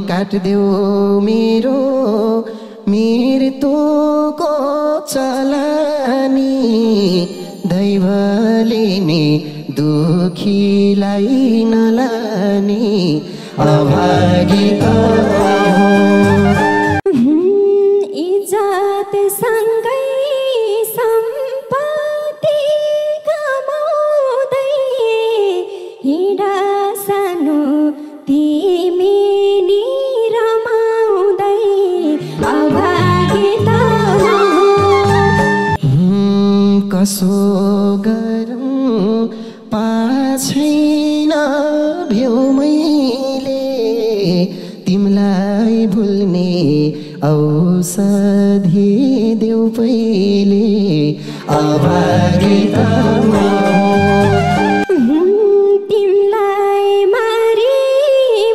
काटिदेऊ मेरो मृत्युको चलानी दैवले नि दुखीलाई नलानी अभागी त इज्जत सँगै सम्पत्ति कमाउँदै हिँडा सानो तिमी नि रमाउँदै अभागी त कसो गरौँ पाछैन भ्यौ मैले तिमलाई भुल्ने औषधि देऊ पहिले अभागी त तिमलाई मारी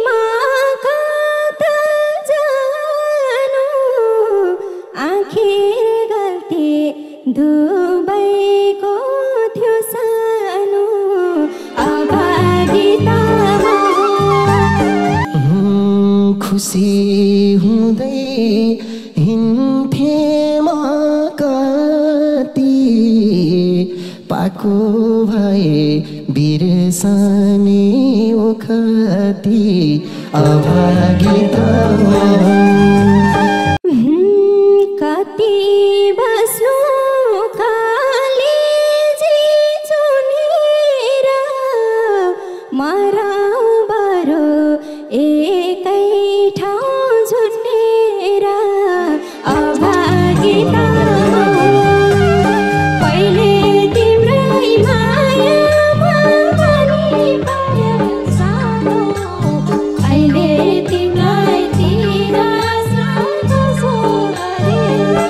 म कता जानु आखिर गल्ती दुबैको थियो सानो अभागी त खुसी हुँदै हिँड्थे म कति पाको भए बिर्सने ओखती अभागी त कति बस्नु कालेजी चुनेर मराउ बरु एकै ठाउँ झुन्डेर अभागी त पहिले तिम्रै मायामा पनि पायो सानो अहिले तिमीलाई तिर सन्तोष गरे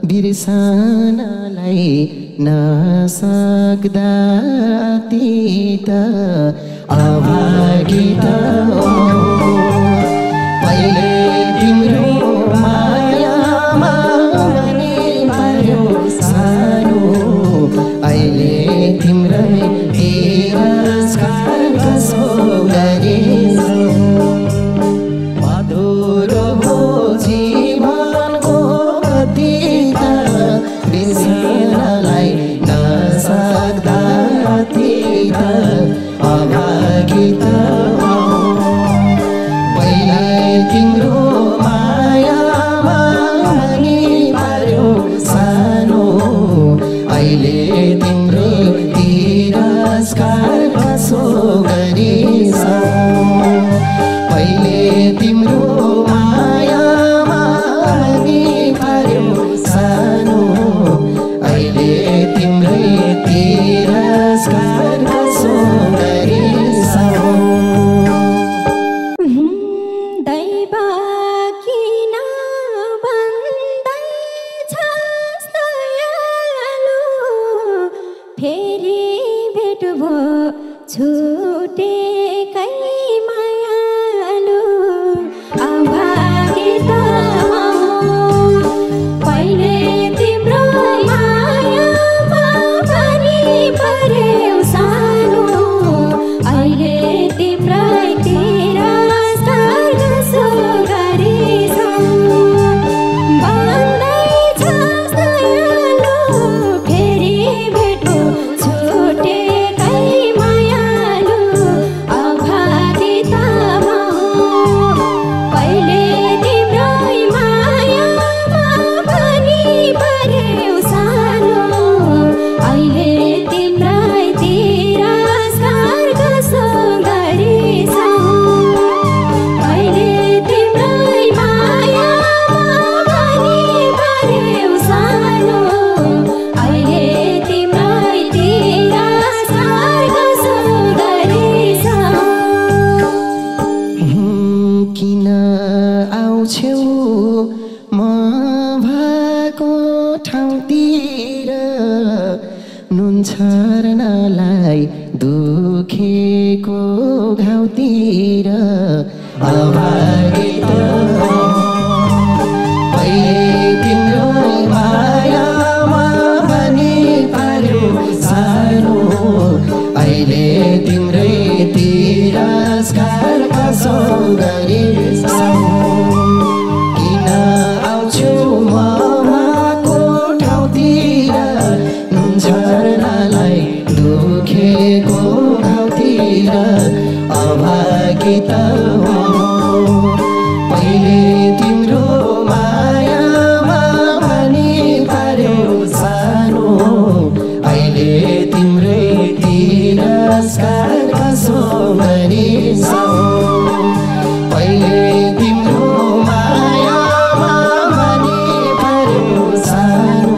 बिर्सनलाई नसक्दा तीत अभागी त पहिले तिम्रो मायामा पनि पायो सानो अहिले तिम्रै तिरस्कार कसो गरेछु मधुर भो जीवनको अतीत बिर्सनलाई नसक्दा तीत अभागी त छर्नलाई दुखेको घाउतिर अभागी त पहिले तिम्रो मायामा बनी पर्यो सानो अहिले तिम्रै तिरस्कार कसो गरिसौ किन आउँछु ममाको ठाउँतिर झर्नालाई दुखेको घाउतिर अभागी त पहिले तिम्रो मायामा बनी पर्यो सानो अहिले तिम्रै तिरस्कार कसो गरिसौ पहिले तिम्रो मायामा बनी पर्यो सानो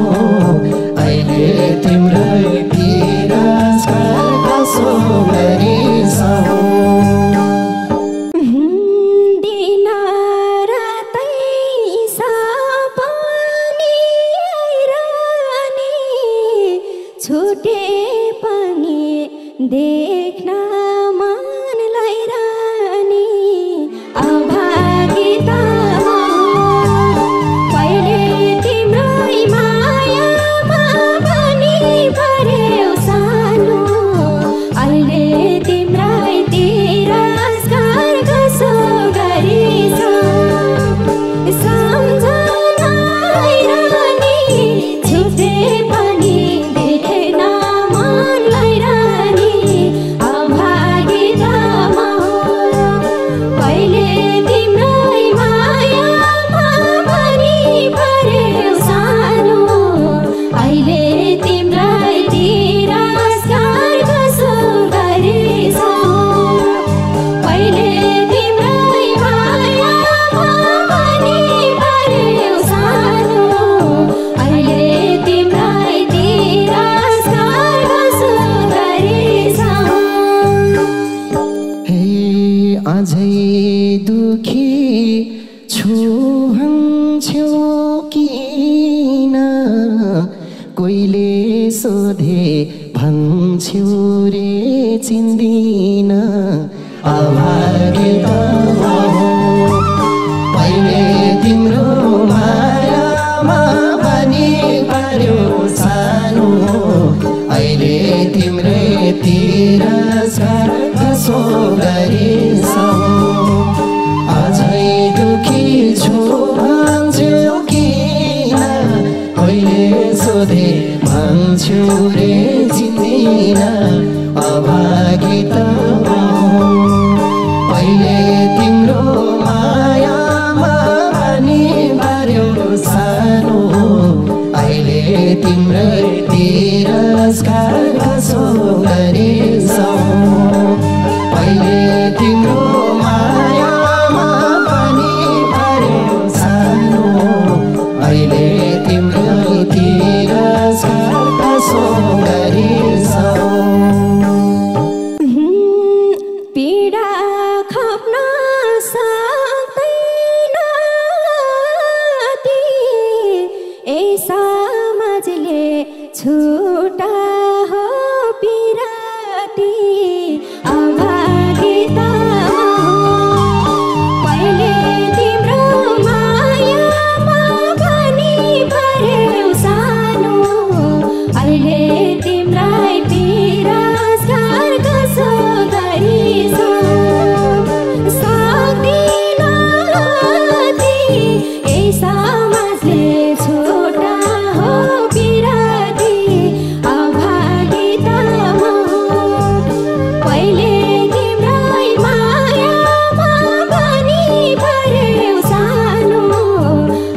अहिले तिम्रै तिरस्कार कसो गरिसौ छुटे पनि देख्न मन लाइरहने अभागी त पहिले तिम्रै मायामा बनी पर्यो सानो अहिले तिम्रै तिरस्कार कसो गरिसौ सम्झना आइरहने छुटे पनि अझै दुखी छु भन्छौ किन कोहीले सोधे भन्छौ रे चिन्दिन अभागी त पहिले तिम्रो मायामा बनी पर्यो सानो अहिले तिम्रै तिरस्कार कसो गरिसौ अझै दुखी छु भन्छौ किन कोहीले सोधे भन्छौ रे चिन्दिन अभागी त पहिले तिम्रो मायामा बनी पर्यो सानो अहिले तिम्रै तिरस्कार कसो गरिसौ पहिले तिम्रो मायामा बनी पर्यो सानो अहिले तिम्रो तिरस्कार कसो गरिसौ पीडा खप्न सक्दैन ती ए समाजले छुटा हो पिराती अभागी त पहिले तिम्रो मायामा बनी पर्यो सानो अहिले तिम्रै तिरस्कार कसो गरिसौ सक्दिन ती ए समाजले छुटा हो पिराती अभागी त पहिले तिम्रै मायामा बनी पर्यो सानो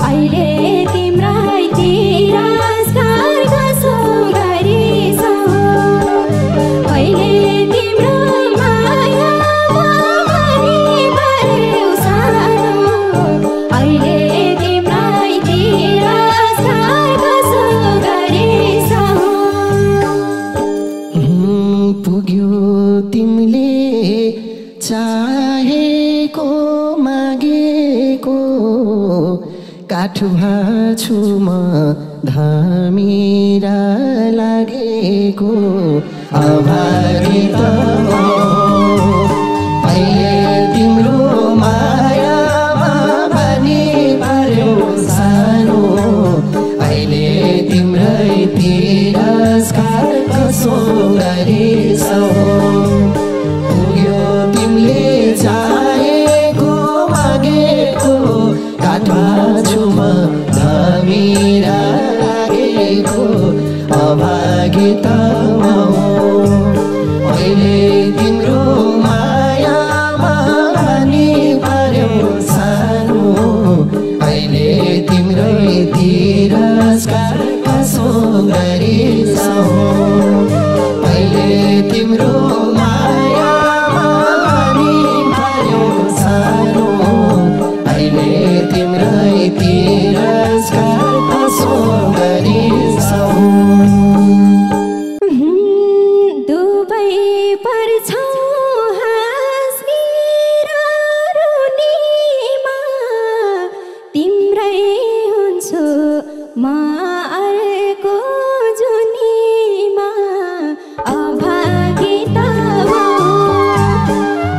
अहिले तिम्रै तिरस्कार कसो गरिसौ पहिले तिम्रो मायामा बनी पर्यो सानो अहिले तिम्रै तिरस्कार कसो गरिसौ पुग्यो तिमीले चाहेको मागेको काठ भाछु म धमिरा लागेको अभागी त म अहिले तिम्रो मायामा बानी पार्यो सानो अहिले तिम्रै तिरस्कार कसो गरेछौ पुग्यो तिमीले चाहेको मागेको काठमा छु म धमिरा लागेको अभागी त म अहिले तिम्रो मायामा बानी पार्यो सानो अहिले तिम्रै तिरस्कार कसो गरेछौ अहिले तिम्रो मायामा बानी पार्यो सानो अहिले तिम्रै तिरस्कार कसो गरेछौ दुबै पर्छौ हाँस्ने र रुनीमा तिम्रै हुन्छु म अर्को जुनीमा अभागी त म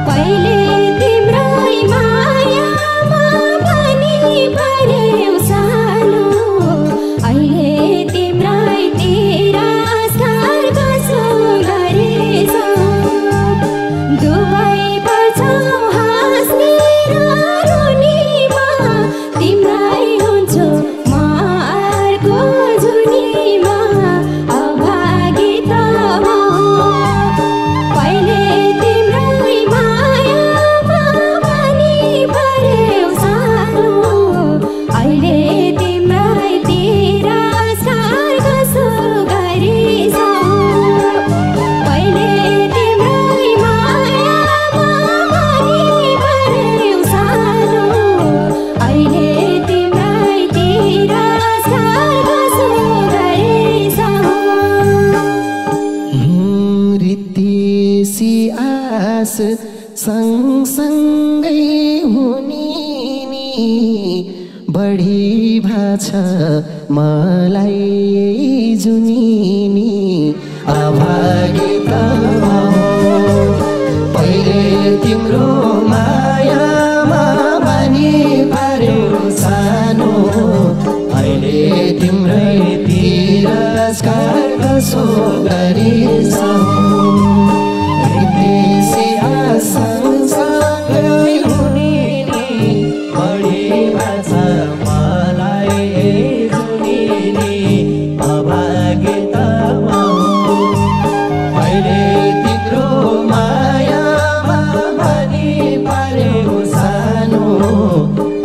पहिले तिम्रै मायामा बानी पर्यो सानो अहिले तिम्रै तिरस्कार कसो गरेछौ दुबै पर्छौ हाँस्ने र रुनीमा तिम्रै हुन्छु म अर्को जुनीमा अभागी त म पहिले तिम्रै मायामा बानी पर्यो सानो अहिले तिम्रै तिरस्कार कसो गरेछौ पहिले तिम्रै मायामा बानी पर्यो सानो अहिले तिम्रै तिरस्कार कसो गरेछौ रित्तिसी आस सँगसँगै हुने नि बढी भाछ मलाई जुनिनी अभागी त म पहिले तिम्रो मायामा बानी पार्यो सानो अहिले तिम्रै तिरस्कार कसो गरेछौ रित्तिसी आस सँगसँगै हुने नि बढी भाछ मलाई जुनिनी अभागी त म अहिले तिम्रो मायामा बानी पार्यो सानो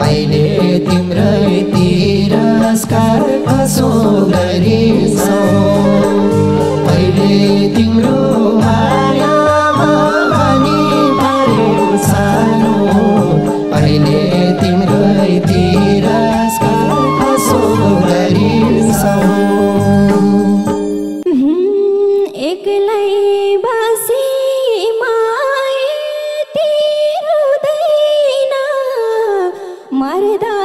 अहिले तिम्रै तिरस्कार कसो गरेछौ अहिले तिम्रो मायामा बानी पार्यो सानो अहिले तिम्रै तिरस्कार कसो गरेछौ एक्लै बसी माया तिर्दैन मर्दा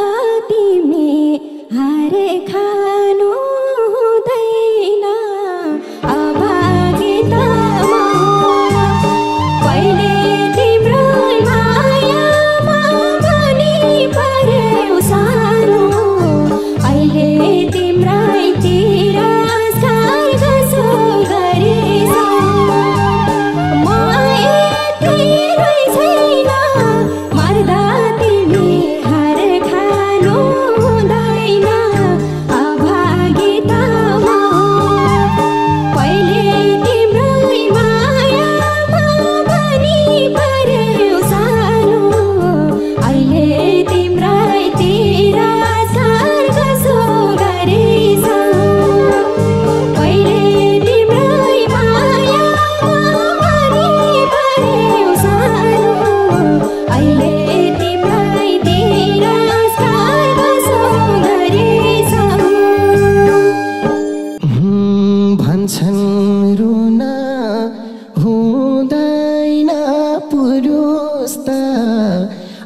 तिमी हार खानु हुँदैन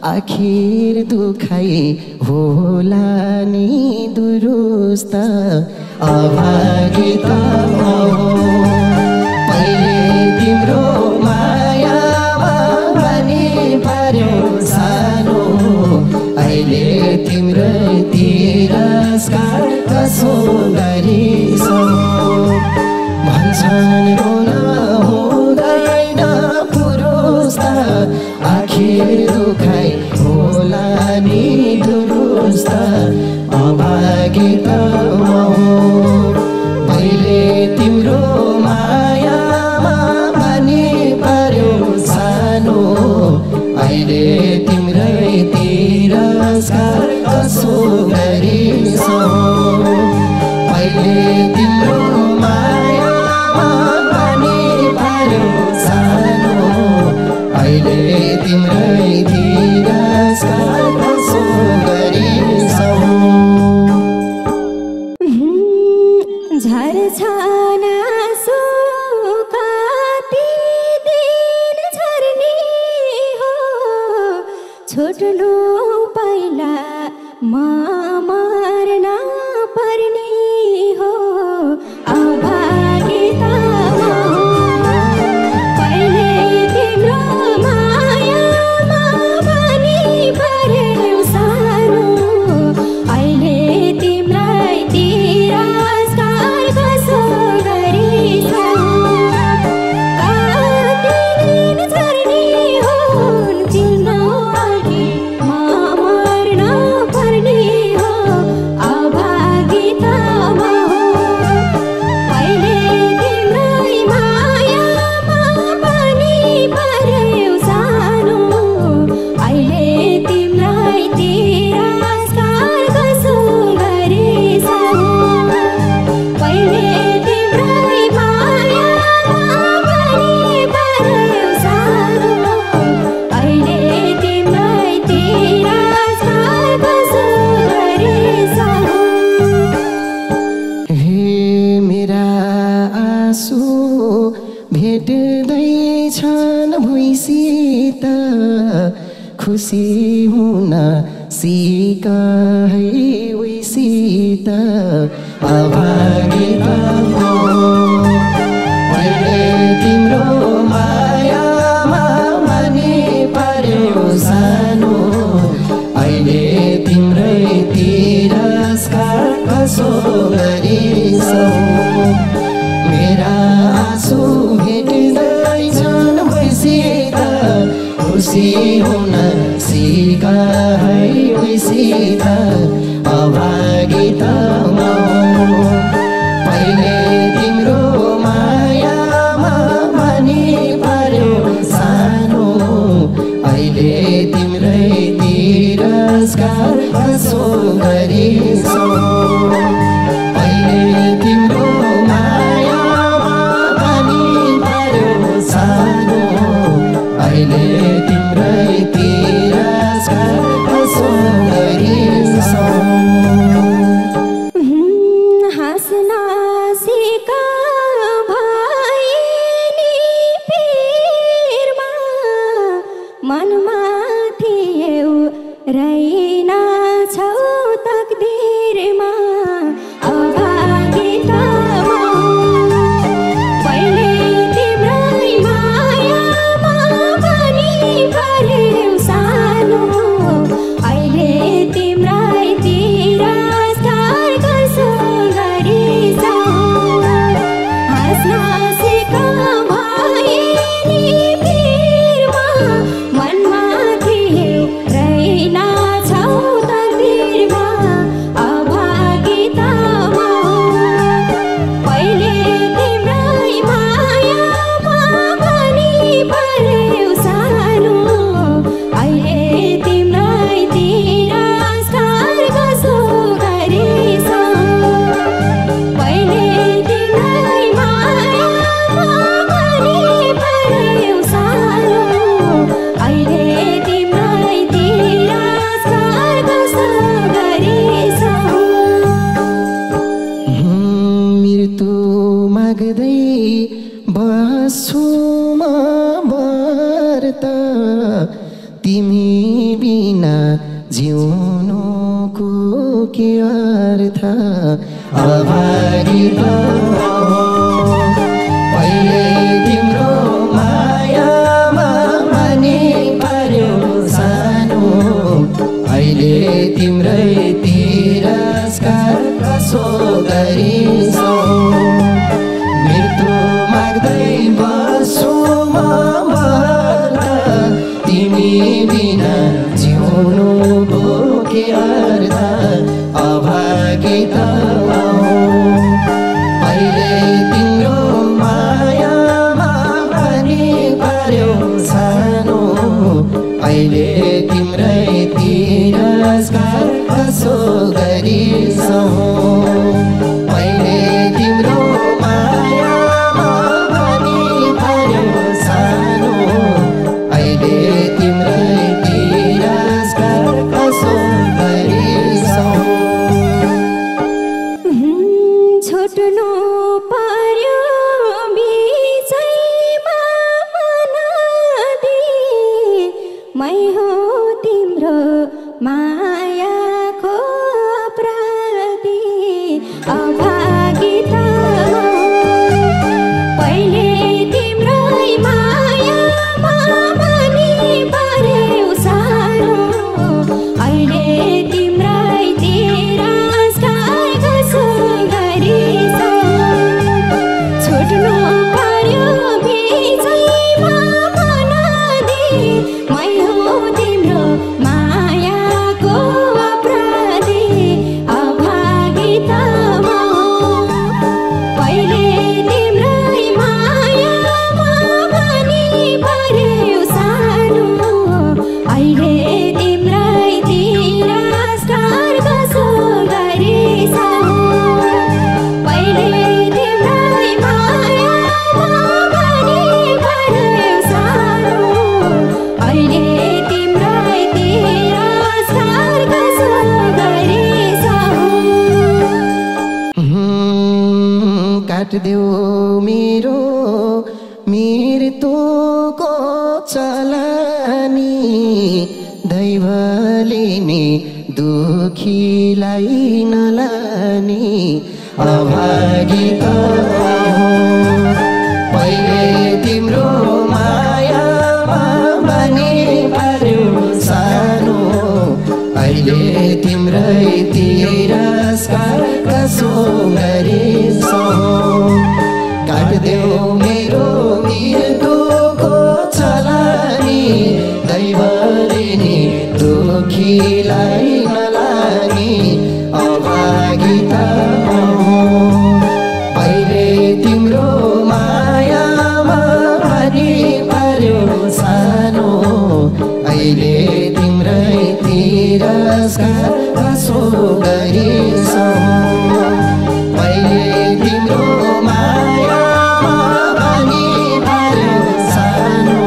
आखिर दुखाइ होला नि दुरुस्त अभागिता हो पहिले तिम्रो मायामा भनी पर्यो सानो अहिले तिम्रै तिरस्कार कसो गरिसो भन्छन् रोन हुँदैन पुरुष त आखिर दुखाइ होला नि दुरुस्त अभागिता हो पहिले तिम्रो मायामा भनी पर्यो सानो अहिले तिम्रै तिरस्कार कसो गरिसो पहिले तिम्रो मायामा भनी पर्यो सानो अहिले तिम्रै तिरस्कार कसो गरिसो झर्छ नासो कति दिन झर्ने हो छुट्नु पहिला म मर्न पर्ने हो अभागिता हो पहिले तिम्रो मायामा भनी पर्यो सानो अहिले तिम्रै तिरस्कार कसो गरिसो कति दिन झर्ने हो चिन्नु अघि म मर्न पर्ने हो अभागिता हो पहिले तिम्रै मायामा भनी पर्यो सानो अहिले तिम्रै तिरस्कार कसो गरिसो पहिले तिम्रै मायामा भनी पर्यो सानो अहिले तिम्रै तिरस्कार कसो गरिसो हे मेरा आँसु भेट्दैछन् भुइँसित खुसी हुन सिक है उइसित अभागिता हो पहिले तिम्रो मायामा भनी पर्यो सानो अहिले तिम्रै तिरस्कार कसो गरिसो मेरा आँसु भेट्दैछन् भुइँसित खुसी हुन सिक है उइसित अभागिता हो पहिले तिम्रो मायामा भनी पर्यो सानो अहिले तिम्रै तिरस्कार कसो गरिसो पहिले तिम्रो मायामा भनी पर्यो सानो अहिले तिम्रै तिरस्कार कसो गरिसो हाँस्न सिका भए नि पिरमा मनमा थियौ रहेन छौ तकदिरमा अभागिता हो पहिले तिम्रै मायामा भनी पर्यो सानो अहिले तिम्रै तिरस्कार कसो गरिसो हाँस्न सिका भए नि पिरमा मनमा थियौ रहेन छौ जिउनुको के अर्थ अभागी त पहिले तिम्रो मायामा माने पर्यो सानो अहिले तिम्रै तिरस्कार कसो गरिसौ मृत्यु माग्दै बस्छु म तिमी बिना जिउनु के अर्थ अभागी त अहिले तिम्रो मायामा पनि पर्यो सानो अहिले तिम्रै तिरस्कार कसो गरिसौ अहिले तिम्रो मायामा पनि पर्यो सानो अहिले तिम्रै तिरस्कार कसो गरिसौ छोड्नु पर्यो बिचैमा नदी मै हो तिम्रो मायाको अपराधी अभागी त पहिले तिम्रै मायामा पनि पर्यो सानो अहिले तिम्रै तिरस्कार कसो गरिसौ छोड्नु पर्यो बिचैमा नदी मै हो तिम्रो मायाको अपराधी अभागी त पहिले तिम्रै मायामा पनि पर्यो सानो अहिले तिम्रै तिरस्कार कसो गरिसौ पहिले तिम्रै मायामा पनि पर्यो सानो अहिले तिम्रै तिरस्कार कसो गरिसौ काट्देऊ मेरो मृत्युको चलानी दैवले नि दुखीलाई नलानी अभागी त पहिले तिम्रो मायामा पनि पर्यो सानो अहिले तिम्रै तिरस्कार कसो गरिसौ काट्देऊ मेरो मृत्युको चलानी दैवले नि दुखीलाई नलानी अभागी त पहिले तिम्रो मायामा पनि पर्यो सानो अहिले तिम्रै तिरस्कार कसो गरिसौ पहिले तिम्रो मायामा पनि पर्यो सानो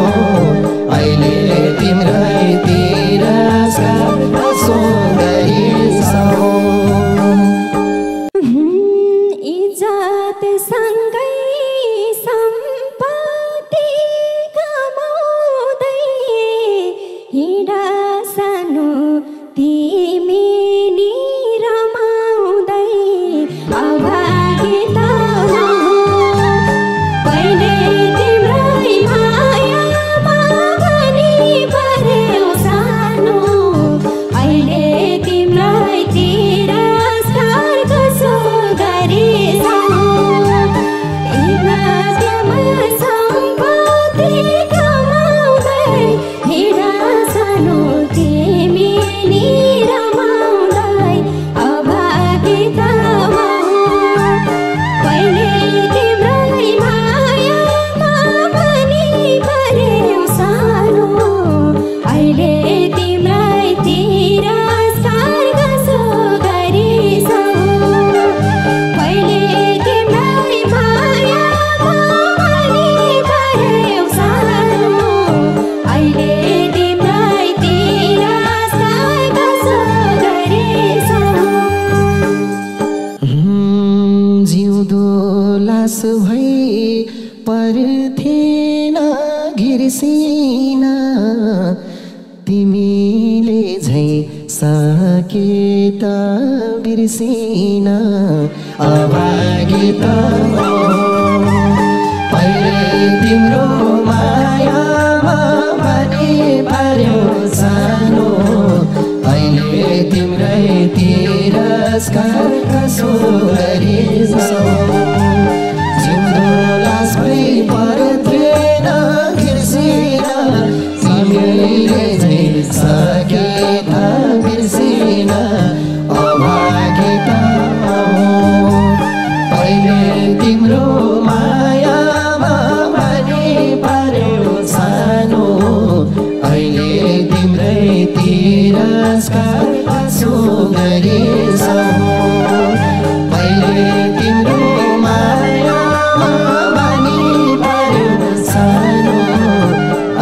अहिले तिम्रै तिरस्कार कसो गरिसौ इज्जत सँगै सम्पत्ति कमाउँदै हिँड सानो तिमी नि रमाउँदै अभागी त पहिले तिम्रै मायामा पनि पर्यो सानो अहिले तिम्रै तिरस्कार कसो गरिसौ इज्जतमा सम्पत्ति कमाउँदै हिँड सानो तिमी नि रमाउँदै अभागी त पहिले तिम्रै मायामा पनि पर्यो सानो अहिले तिम्रै तिरस्कार कसो गरिसौ पहिले तिम्रै मायामा पनि पर्यो सानो अहिले तिम्रै तिरस्कार कसो गरिसौ जिउँदो लास भई पर्थेन घिर्सिन तिमीले झै सके त बिर्सिन अभागी त पहिले तिम्रो मायामा भने पार्यो सानो अहिले तिम्रै तिरस्कार कसो गरिसौ जिउँदो लास भई परथेन घिर्सिन तिमीले झै सके त बिर्सिन अभागी त पहिले तिम्रो मायामा भने पार्यो सानो अहिले तिम्रै तिरस्कार कसो गरिसौ पहिले तिम्रो मायामा भने पार्यो सानो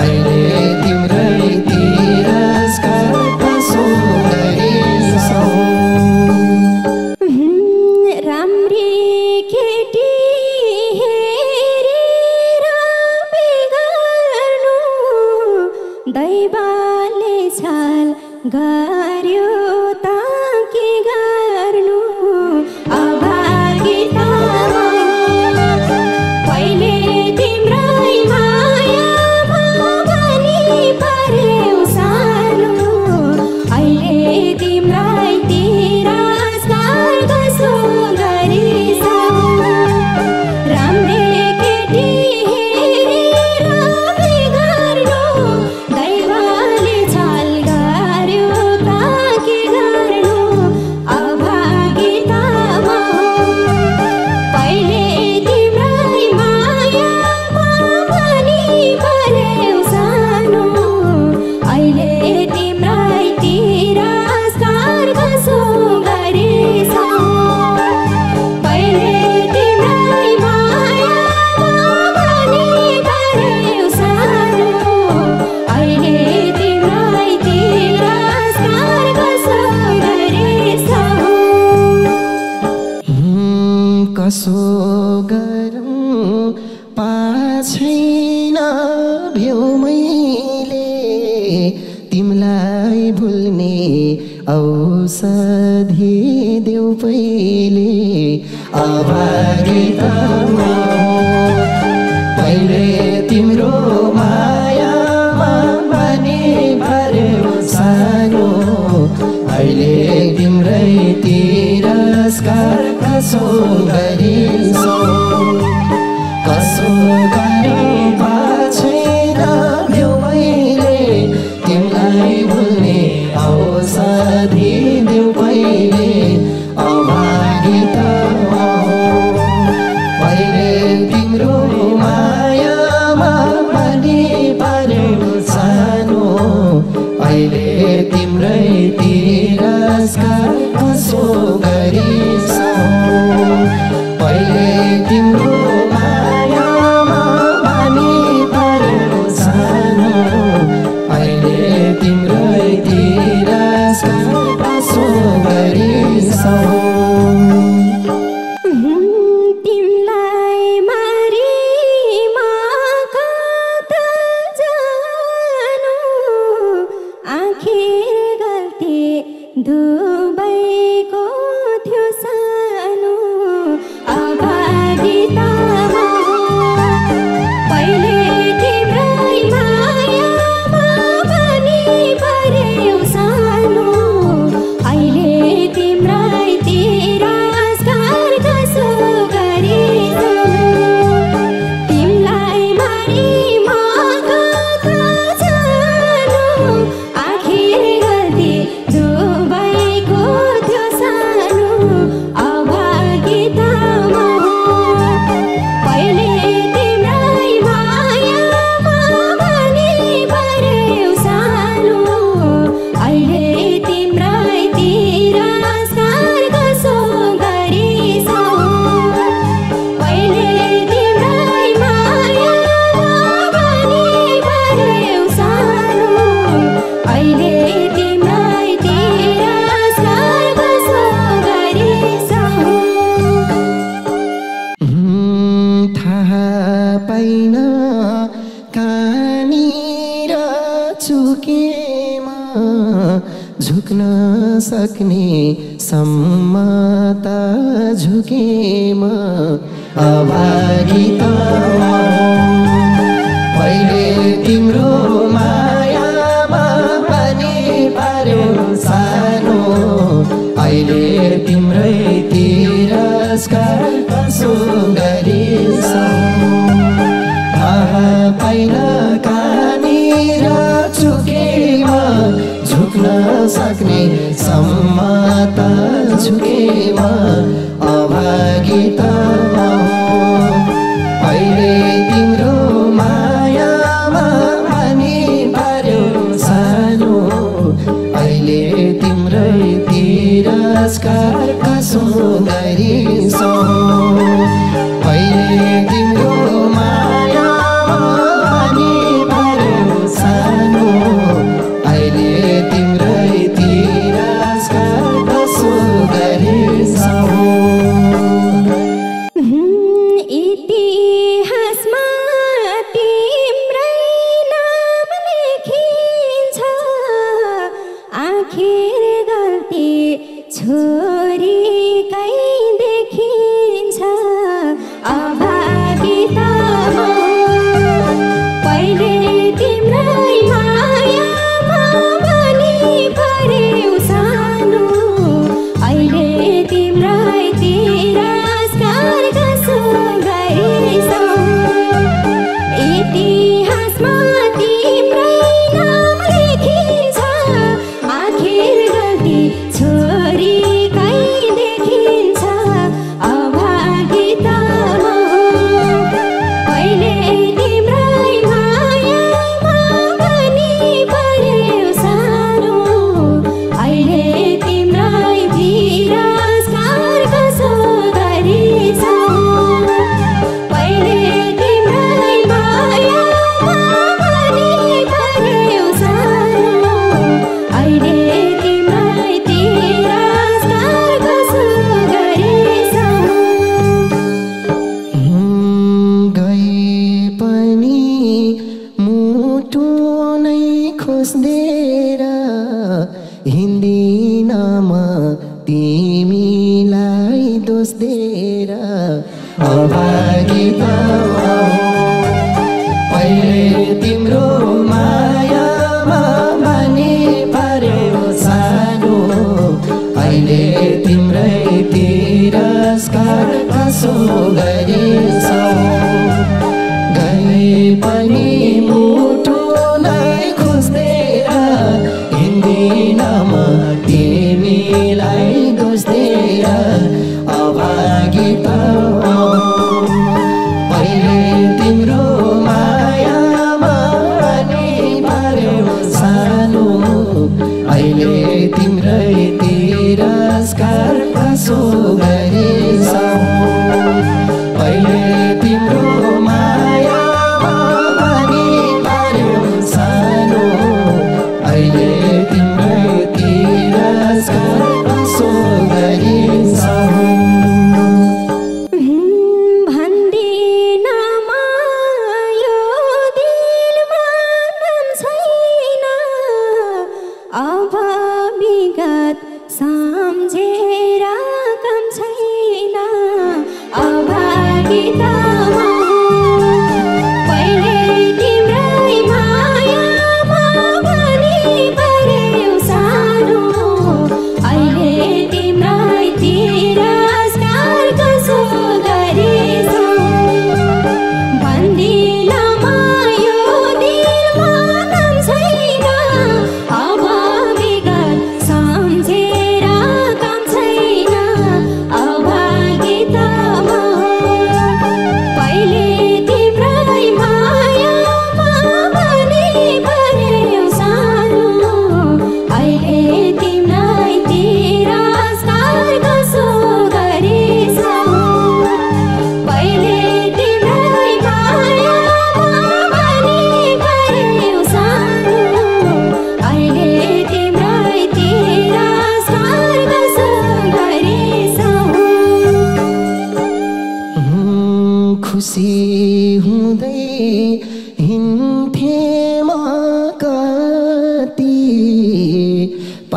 अहिले तिम्रै तिरस्कार कसो गरिसौ राम्री केटी हेरेर बिगार्नु दैवले छाल गर्यो त के गर्नु अभागी त पहिले तिम्रै मायामा भनी पर्यो सानो अहिले तिम्रै तिरस्कार कसो गरिसौ राम्री केटी हेरेर बिगार्नु दैवले छाल गर्यो त के गर्नु अभागी त पहिले तिम्रै मायामा भनी पर्यो सानो अहिले तिम्रै तिरस्कार कसो गरिसौ पहिले तिम्रै मायामा भनी पर्यो सानो अहिले तिम्रै तिरस्कार कसो गरिसौ कसो गरौँ पाछैन भ्यौ मैले तिमलाई भुल्ने औषधि देऊ पहिले अभागी त पहिले तिम्रो मायामा भने पर्यो सानो अहिले तिम्रै तिरस्कार कसो गरिसौ कसो गरौँ पाछैन भ्यौ मैले तिमीलाई भुल्ने औषधि देऊ पहिले अभागी त पहिले तिम्रो मायामा भने पर्यो सानो अहिले तिम्रै तिरस्कार कसो गरिसौ पहिले तिम्रो मायामा भने पर्यो सानो अहिले तिम्रै तिरस्कार कसो गरिसौ तिमलाई मारी म कता जानु आखिर गल्ती दुबैको थियो सानो अभागी त पहिले तिम्रै मायामा भनी पर्यो सानो अहिले तिम्रै तिरस्कार कसो गरिसौ तिमलाई मारी म कता जानु आखिर गल्ती दुबैको झुक्न सक्ने सम्म त झुकेम अभागी त पहिले तिम्रो मायामा पनि पार्यो सानो अहिले तिम्रै तिरस्कार कसो गरिसौ पाइन कहाँनिर झुकेमा झुक्न सक्ने सम्म त झुकेमा अभागी त अहिले तिम्रो मायामा पनि पार्यो सानो अहिले तिम्रै तिरस्कार कसो गरिसौ अहिले तिम्रो मायामा पनि पार्यो सानो अहिले तिम्रै तिरस्कार कसो गरिसौ इतिहासमा तिम्रै नाम लेखिन्छ आखिर गल्ती छोरीकै देखिन्छ अभागी त पहिले तिम्रै मायामा पनि पर्यो सानो अहिले तिम्रै तिरस्कार कसो गरिसौ इतिहासमा तिम्रै नाम लेखिन्छ आखिर गल्ती छोरीकै देखिन्छ अभागी त पहिले तिम्रै मायामा पनि पर्यो सानो अहिले तिम्रै तिरस्कार कसो गरिसौ पहिले तिम्रै मायामा पनि पर्यो सानो अहिले तिम्रै तिरस्कार कसो गरिसौ गए पनि मुटु नै खोज्देर हिँड्दिनमा तिमीलाई दोष दिएर अभागी त पहिले तिम्रो मायामा पनि पार्यो सानो अहिले तिम्रै तिरस्कार कसो गरिसौ गए पनि मुटु नै खोज्देर हिँड्दिनमा तिमीलाई दोष दिएर अभागी त पहिले तिम्रो मायामा पनि पार्यो सानो अहिले तिम्रै तिरस्कार कसो गरिसौ अहिले तिम्रो मायामा पनि पार्यो सानो अहिले तिम्रै तिरस्कार कसो गरिसौ भन्दिनमा यो दिलमा नाम छैन अब विगत सम्झेर काम छैन अभागी त पहिले तिम्रै मायामा पनि पर्यो सानो अहिले तिम्रै तिरस्कार कसो गरिसौ भन्दिनमा यो दिलमा नाम छैन अब विगत सम्झेर काम छैन अभागी त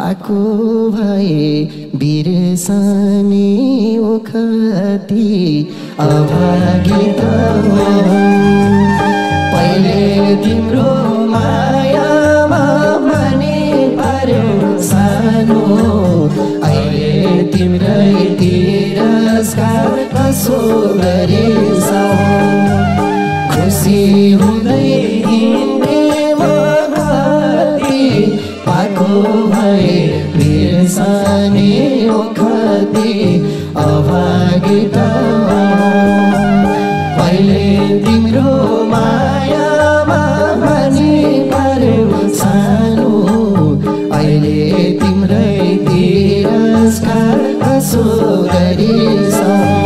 पाको भए बिर्सने ओखती अभागी त पहिले तिम्रो मायामा मनी पर्यो सानो अहिले तिम्रै तिरस्कार कसो गरिसौ खुसी हुँदै हिँड्ने मगती पाको भए बिर्सने ओखती अभागी त पहिले तिम्रो मायामा मनी पर्यो सानो अहिले तिम्रै तिरस्कार कसो गरिसौ